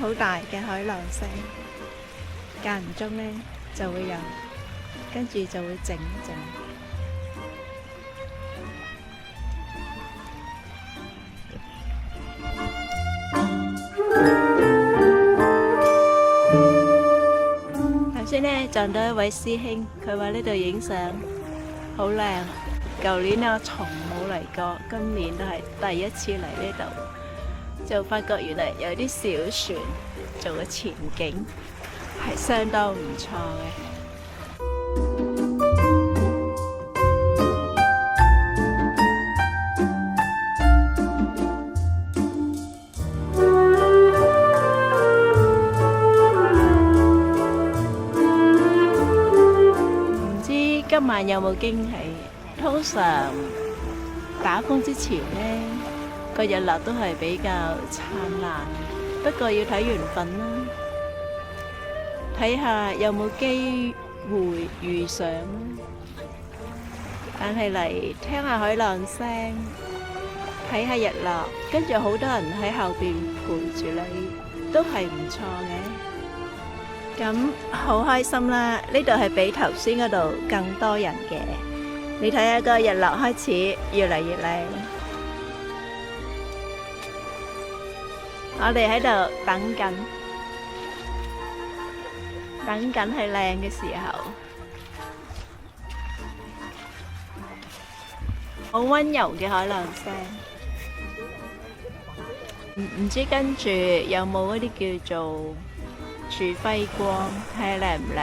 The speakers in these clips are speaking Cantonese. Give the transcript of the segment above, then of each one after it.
好大嘅海浪聲，間唔中呢就會有，跟住就會靜一靜。頭先呢撞到一位師兄，佢話呢度影相好靚。舊年我從冇嚟過，今年都係第一次嚟呢度，就發覺原來有啲小船做嘅前景係相當唔錯嘅。唔知今晚有冇驚喜？通常打風之前呢，個日落都係比較燦爛，不過要睇緣分啦，睇下有冇機會遇上。但係嚟聽下海浪聲，睇下日落，跟住好多人喺後邊陪住你，都係唔錯嘅。咁好開心啦！呢度係比頭先嗰度更多人嘅。你睇下個日落開始越嚟越靚，我哋喺度等緊係靚嘅時候，好溫柔嘅海浪聲。唔知跟住有冇嗰啲叫做柱輝光，睇下靚唔靚？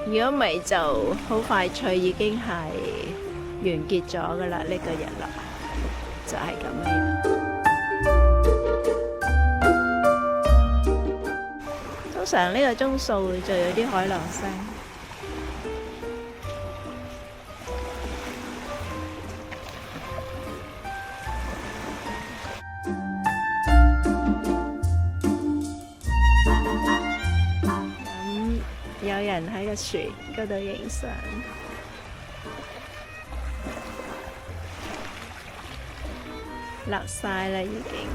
如果唔係就好快脆已經係完結咗㗎啦，呢個日落就係咁樣。通常呢個鐘數就有啲海浪聲。有人喺個船嗰度影相，落晒啦已經。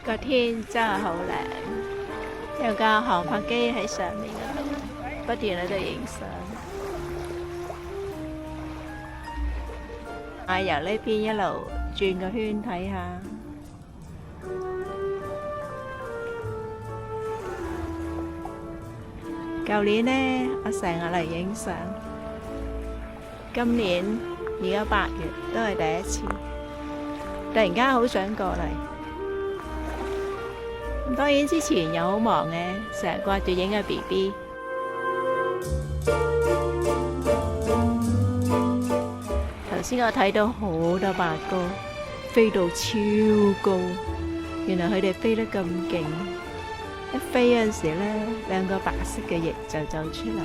個天真係好靚，有架航拍機喺上面嗰度，不斷喺度影相。由呢邊一路轉個圈睇下。舊年呢，我成日嚟影相，今年而家8月都係第一次，突然間好想過嚟。咁當然之前又好忙嘅，成日掛住影個 BB。頭先我睇到好多白鴿飛到超高，原來佢哋飛得咁勁。一飛嗰陣時咧，兩個白色嘅翼就走出嚟。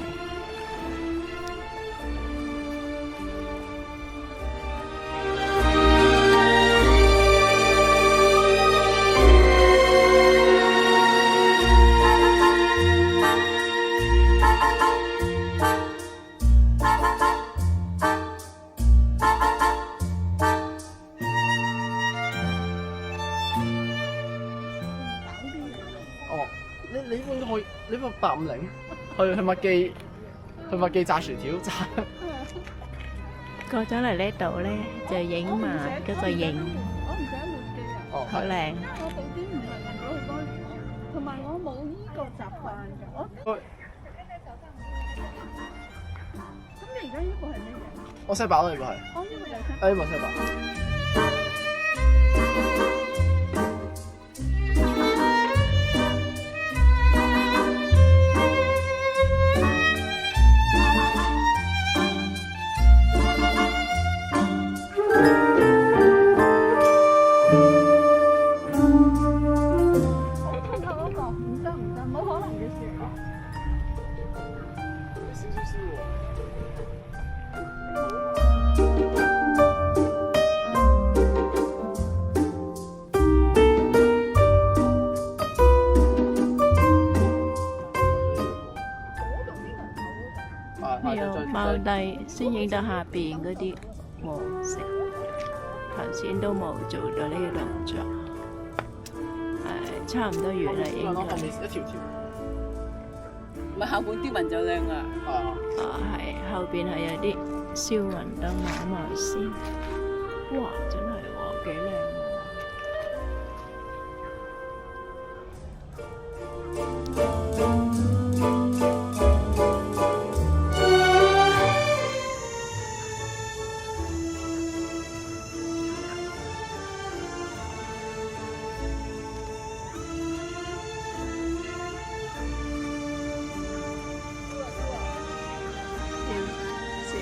你應該去，你話850去麥記炸薯條炸。過咗嚟呢度咧，就影埋嗰個影，我唔想麥記啊，好靚。我地點唔係能夠去多年，同埋我冇依個習慣㗎。咁你而家呢個係咩嘢？我西飽啦，呢個係。我呢個就係西。呢個西飽。低，先影到下邊嗰啲黃色。頭先都冇做到呢個動作，差唔多完啦應後面該。一條條。唔係後半啲雲就靚啊！係啊。係後邊係有啲燒雲燈畫埋先。哇！真係喎，幾靚喎！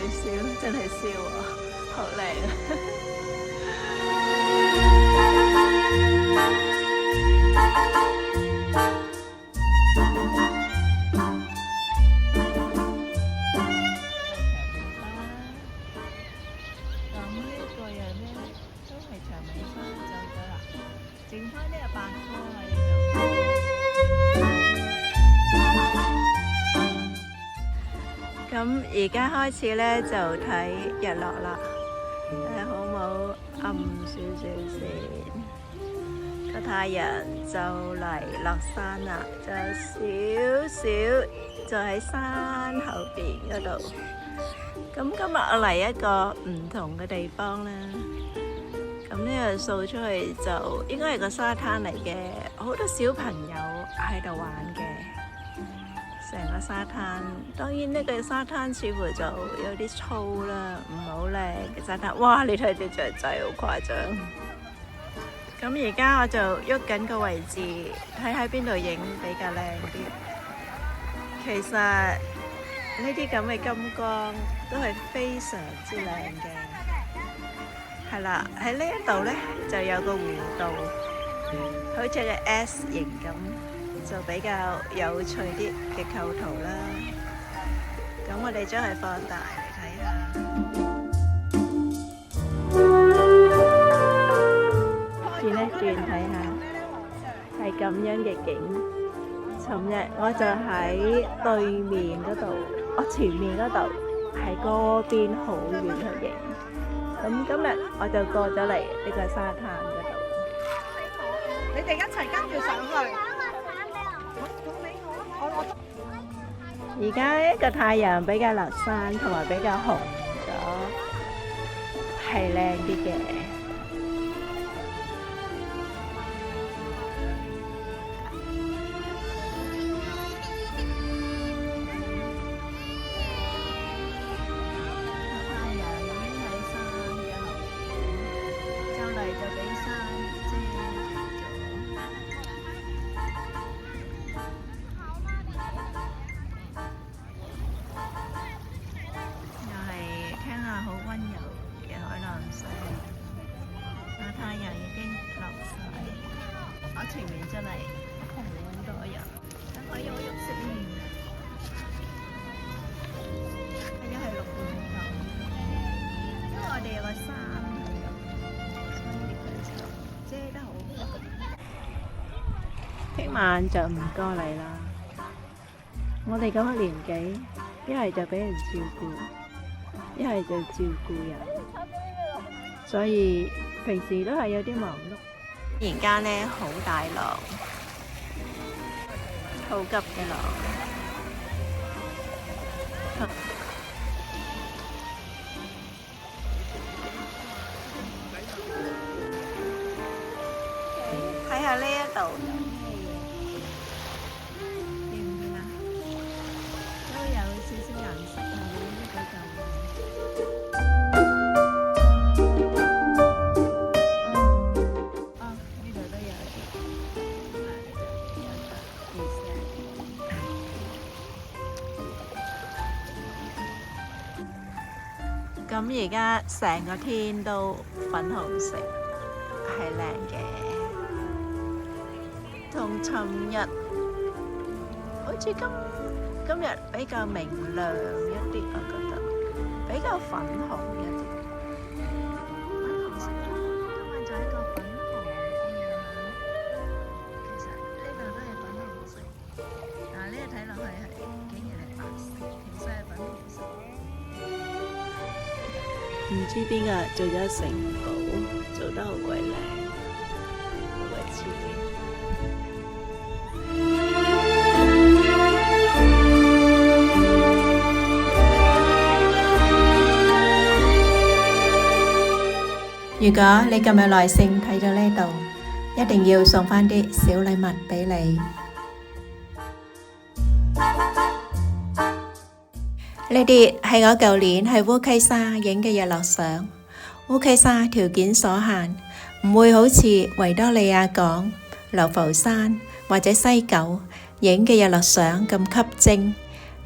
笑，真係笑啊，好靚啊！咁呢個人咧都係長尾花走咗啦，剩翻呢個白科喺度。咁而家開始咧就睇日落啦，睇下好冇暗少少先。個太陽就嚟落山啦，就少少就喺山後邊嗰度。咁今日我嚟一個唔同嘅地方啦。咁呢個掃出去就應該係個沙灘嚟嘅，好多小朋友喺度玩嘅。成個沙灘，當然呢個沙灘似乎就有啲粗啦，唔係好靚嘅沙灘。哇！你睇隻雀仔好誇張。咁而家我就喐緊個位置，睇喺邊度影比較靚啲。其實呢啲咁嘅金光都係非常之靚嘅。係啦，喺呢一度呢就有個弧度，好似個 S 型咁。就比較有趣啲嘅構圖啦。咁我哋將佢放大嚟睇下。轉一轉睇下，係咁樣嘅景。尋日我就喺對面嗰度，我前面嗰度喺嗰邊好遠去影。咁今日我就過咗嚟呢個沙灘嗰度。你哋一齊跟住上去。而家個太陽比較落山，同埋比較紅咗，係靚啲嘅。太陽已經喺山嘅後邊，就嚟就俾山遮咗。好溫柔嘅海浪聲，太陽已經落晒，我前面真係好多人，等我喐喐先。而家係6點鐘，因為我哋有個山喺度，所以佢就遮得好緊。聽晚就唔過嚟啦。我哋咁嘅年紀，一係就俾人照顧。一係就照顧人，所以平時都係有啲忙碌。而家呢好大浪，好急嘅浪。睇下呢一度，見唔見啊？都有少少顏色，係咪呢個就？咁而家成個天都粉紅色，係靚嘅。同尋日好似今日比較明亮一啲，我覺得比較粉紅一啲。粉紅色，今日就係一個粉紅嘅夜晚。其實呢度都係粉紅色，但係呢個睇落去係竟然係白色，其實係粉紅色。唔知邊個做咗城堡，做得好鬼靚，好鬼刺激。如果你咁有耐性睇到呢度，一定要送返啲小禮物俾你。呢啲係我舊年喺烏溪沙影嘅日落相。烏溪沙條件所限，唔會好似維多利亞港、流浮山或者西九影嘅日落相咁吸睛，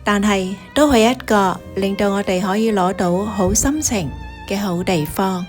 但係都係一個令到我哋可以攞到好心情嘅好地方。